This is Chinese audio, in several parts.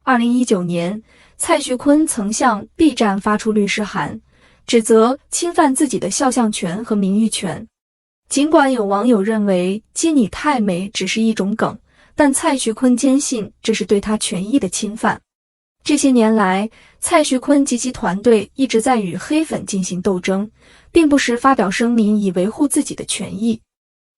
2019年，蔡徐坤曾向 B 站发出律师函，指责侵犯自己的肖像权和名誉权。尽管有网友认为基你太美只是一种梗，但蔡徐坤坚信这是对他权益的侵犯。这些年来，蔡徐坤及其团队一直在与黑粉进行斗争，并不时发表声明以维护自己的权益。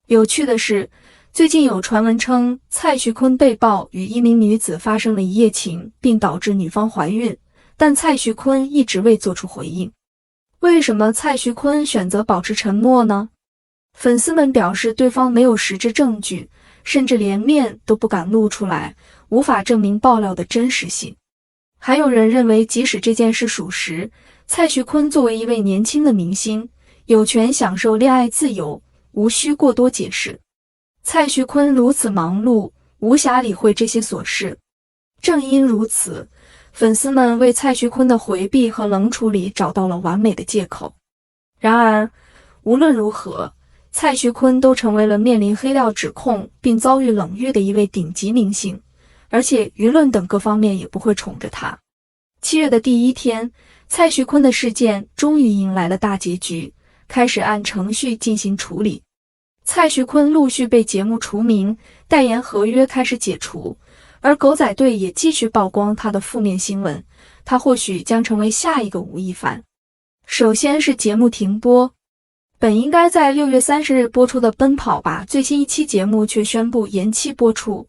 有趣的是，最近有传闻称蔡徐坤被曝与一名女子发生了一夜情，并导致女方怀孕，但蔡徐坤一直未做出回应。为什么蔡徐坤选择保持沉默呢？粉丝们表示对方没有实质证据，甚至连面都不敢露出来，无法证明爆料的真实性。还有人认为，即使这件事属实，蔡徐坤作为一位年轻的明星，有权享受恋爱自由，无需过多解释。蔡徐坤如此忙碌，无暇理会这些琐事。正因如此，粉丝们为蔡徐坤的回避和冷处理找到了完美的借口。然而，无论如何，蔡徐坤都成为了面临黑料指控并遭遇冷遇的一位顶级明星，而且舆论等各方面也不会宠着他。7月的第一天，蔡徐坤的事件终于迎来了大结局，开始按程序进行处理。蔡徐坤陆续被节目除名，代言合约开始解除，而狗仔队也继续曝光他的负面新闻，他或许将成为下一个吴亦凡。首先是节目停播，本应该在6月30日播出的《奔跑吧》最新一期节目却宣布延期播出。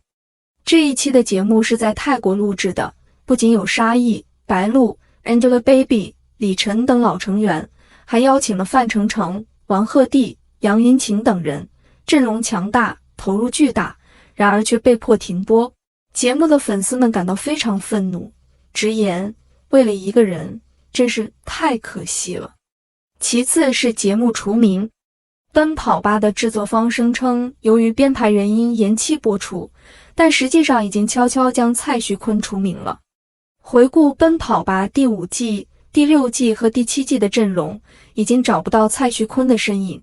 这一期的节目是在泰国录制的，不仅有沙溢、白鹿、Angelababy、李晨等老成员，还邀请了范丞丞、王鹤棣、杨云晴等人，阵容强大，投入巨大，然而却被迫停播。节目的粉丝们感到非常愤怒，直言为了一个人，真是太可惜了。其次是节目除名，奔跑吧的制作方声称由于编排原因延期播出，但实际上已经悄悄将蔡徐坤除名了。回顾奔跑吧第5季、第6季和第7季的阵容，已经找不到蔡徐坤的身影。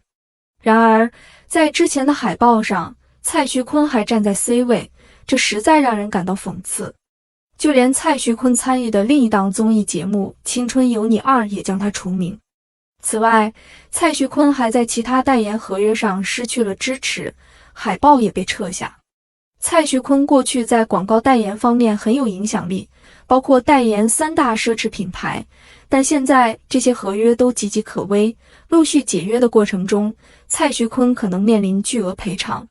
然而，在之前的海报上，蔡徐坤还站在 C 位，这实在让人感到讽刺。就连蔡徐坤参与的另一档综艺节目《青春有你2》也将他除名。此外，蔡徐坤还在其他代言合约上失去了支持，海报也被撤下。蔡徐坤过去在广告代言方面很有影响力，包括代言3大奢侈品牌，但现在这些合约都岌岌可危，陆续解约的过程中，蔡徐坤可能面临巨额赔偿。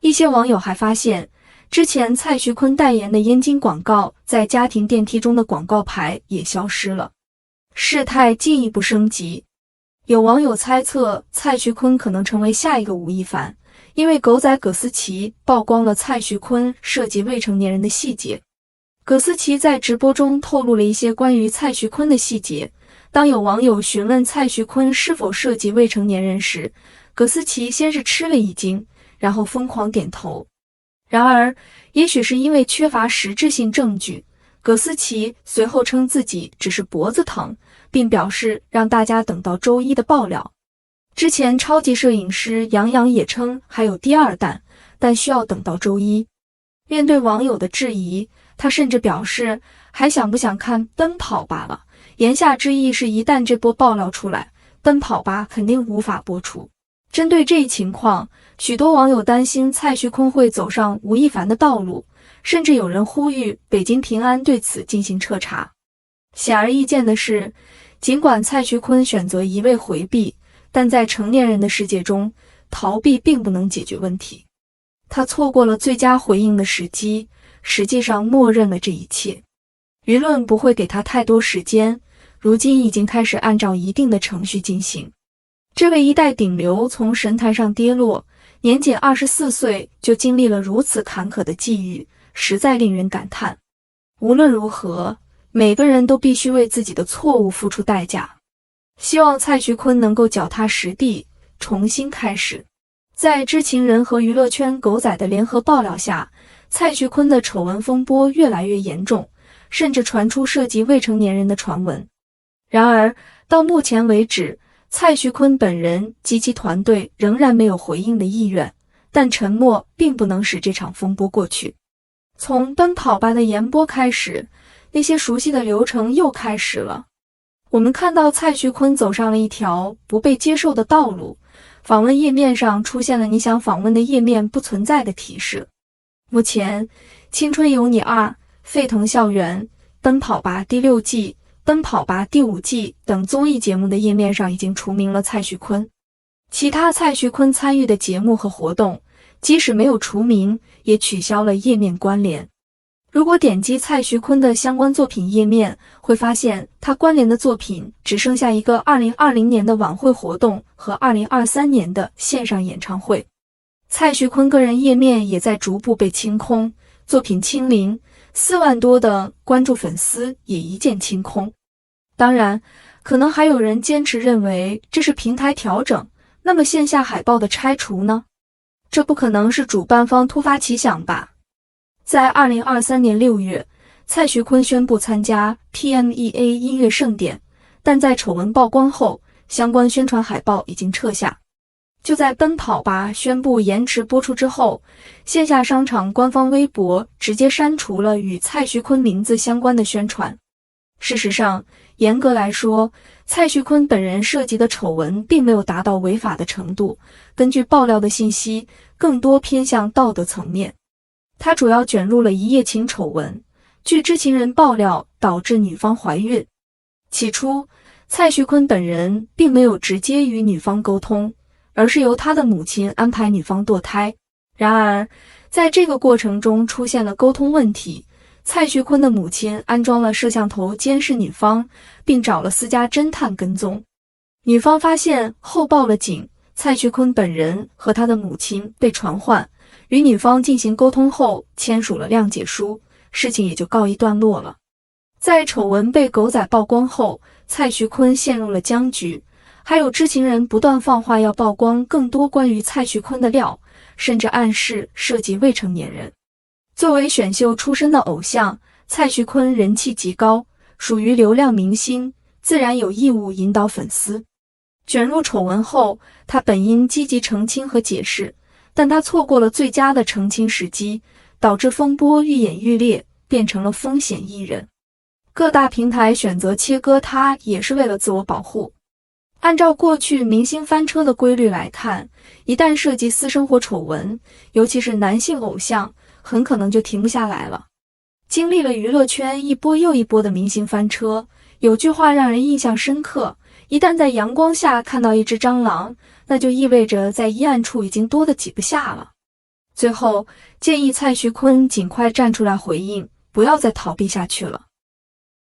一些网友还发现，之前蔡徐坤代言的烟精广告在家庭电梯中的广告牌也消失了，事态进一步升级。有网友猜测蔡徐坤可能成为下一个吴亦凡，因为狗仔葛思琪曝光了蔡徐坤涉及未成年人的细节。葛思琪在直播中透露了一些关于蔡徐坤的细节，当有网友询问蔡徐坤是否涉及未成年人时，葛思琪先是吃了一惊，然后疯狂点头。然而，也许是因为缺乏实质性证据，葛思琪随后称自己只是脖子疼，并表示让大家等到周一的爆料。之前超级摄影师杨洋也称还有第2弹，但需要等到周一。面对网友的质疑，他甚至表示还想不想看奔跑吧了，言下之意是一旦这波爆料出来，奔跑吧肯定无法播出。针对这一情况，许多网友担心蔡徐坤会走上吴亦凡的道路，甚至有人呼吁北京平安对此进行彻查。显而易见的是，尽管蔡徐坤选择一味回避，但在成年人的世界中，逃避并不能解决问题。他错过了最佳回应的时机，实际上默认了这一切。舆论不会给他太多时间，如今已经开始按照一定的程序进行。这位一代顶流从神坛上跌落，年仅24岁就经历了如此坎坷的际遇，实在令人感叹。无论如何，每个人都必须为自己的错误付出代价。希望蔡徐坤能够脚踏实地，重新开始。在知情人和娱乐圈狗仔的联合爆料下，蔡徐坤的丑闻风波越来越严重，甚至传出涉及未成年人的传闻。然而，到目前为止，蔡徐坤本人及其团队仍然没有回应的意愿，但沉默并不能使这场风波过去。从奔跑吧的延播开始，那些熟悉的流程又开始了。我们看到蔡徐坤走上了一条不被接受的道路，访问页面上出现了你想访问的页面不存在的提示。目前，《青春有你2》、《沸腾校园》、《奔跑吧》第6季、《奔跑吧》第5季等综艺节目的页面上已经除名了蔡徐坤。其他蔡徐坤参与的节目和活动，即使没有除名，也取消了页面关联。如果点击蔡徐坤的相关作品页面，会发现他关联的作品只剩下一个2020年的晚会活动和2023年的线上演唱会。蔡徐坤个人页面也在逐步被清空，作品清零，4万多的关注粉丝也一键清空。当然，可能还有人坚持认为这是平台调整，那么线下海报的拆除呢？这不可能是主办方突发奇想吧？在2023年6月，蔡徐坤宣布参加 PMEA 音乐盛典，但在丑闻曝光后，相关宣传海报已经撤下。就在奔跑吧宣布延迟播出之后，线下商场官方微博直接删除了与蔡徐坤名字相关的宣传。事实上，严格来说，蔡徐坤本人涉及的丑闻并没有达到违法的程度，根据爆料的信息，更多偏向道德层面。他主要卷入了一夜情丑闻，据知情人爆料，导致女方怀孕。起初，蔡徐坤本人并没有直接与女方沟通，而是由他的母亲安排女方堕胎。然而，在这个过程中出现了沟通问题，蔡徐坤的母亲安装了摄像头监视女方，并找了私家侦探跟踪。女方发现后报了警，蔡徐坤本人和他的母亲被传唤，与女方进行沟通后签署了谅解书，事情也就告一段落了。在丑闻被狗仔曝光后，蔡徐坤陷入了僵局，还有知情人不断放话要曝光更多关于蔡徐坤的料，甚至暗示涉及未成年人。作为选秀出身的偶像，蔡徐坤人气极高，属于流量明星，自然有义务引导粉丝。卷入丑闻后，他本应积极澄清和解释，但他错过了最佳的澄清时机，导致风波愈演愈烈，变成了风险艺人。各大平台选择切割他，也是为了自我保护。按照过去明星翻车的规律来看，一旦涉及私生活丑闻，尤其是男性偶像，很可能就停不下来了。经历了娱乐圈一波又一波的明星翻车，有句话让人印象深刻，一旦在阳光下看到一只蟑螂，那就意味着在阴暗处已经多得挤不下了。最后，建议蔡徐坤尽快站出来回应，不要再逃避下去了。